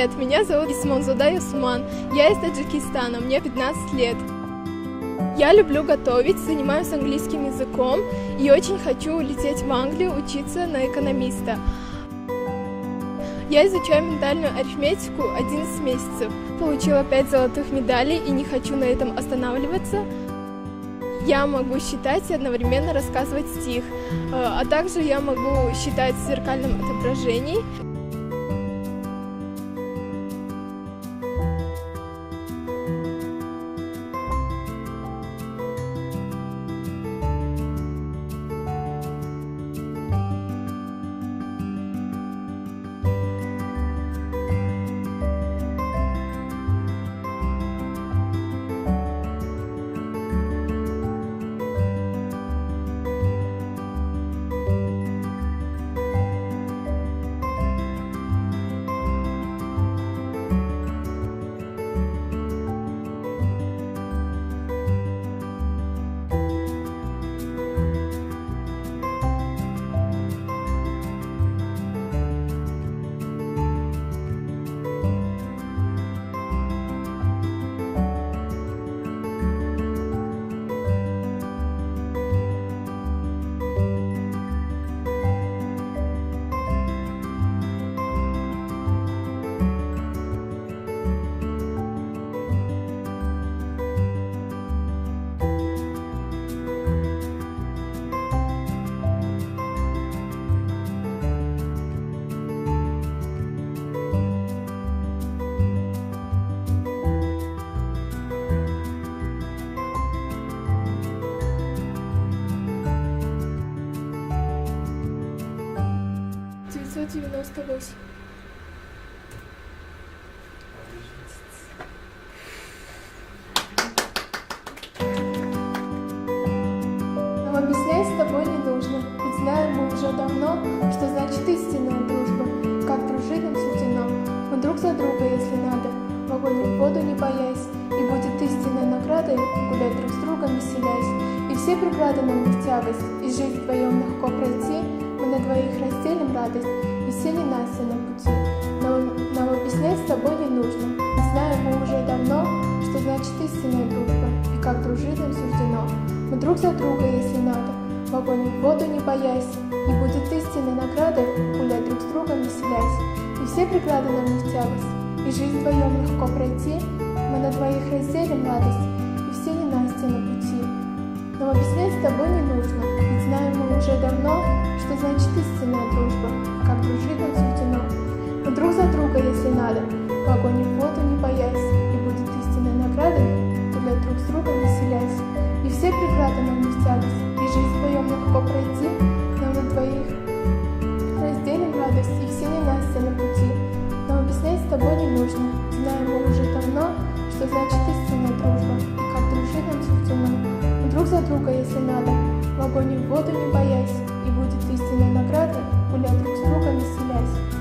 Привет, меня зовут Исмонзода Усман. Я из Таджикистана, мне 15 лет. Я люблю готовить, занимаюсь английским языком и очень хочу улететь в Англию учиться на экономиста. Я изучаю ментальную арифметику 11 месяцев. Получила 5 золотых медалей и не хочу на этом останавливаться. Я могу считать и одновременно рассказывать стих, а также я могу считать в зеркальном отображении. Нам объяснять с тобой не нужно, ведь знаем мы уже давно, что значит истинная дружба, как дружить нам суждено. Мы друг за друга, если надо, в огонь и в воду не боясь, и будет истинной наградой гулять друг с другом веселясь. И все преграды нам не в тягость, и жизнь вдвоем легко пройти, мы на двоих разделим радость, и все ненастья на пути. Нам объяснять с тобой не нужно, ведь знаем мы уже давно, что значит истинная дружба, и как дружить нам суждено. Мы друг за друга, если надо, в огонь и в воду не боясь, и будет истинной наградой гулять друг с другом веселясь. И все преграды нам не в тягость, и жизнь вдвоем легко пройти, мы на двоих разделим радость, и все ненастья на пути. Нам объяснять с тобой не нужно, ведь знаем мы уже давно, что значит истинная дружба, как дружить нам суждено. Мы друг за друга, если надо, в огонь и в воду не боясь, и будет истинной наградой гулять друг с другом веселясь. И все преграды нам не в тягость, и жизнь вдвоем легко пройти, нам на двоих разделим радость, и все ненастья на пути. Нам объяснять с тобой не нужно, знаем мы уже давно, что значит истинная дружба, и как дружить нам суждено. Мы друг за друга, если надо, в огонь и в воду не боясь, и будет истинной наградой гулять друг с другом веселясь.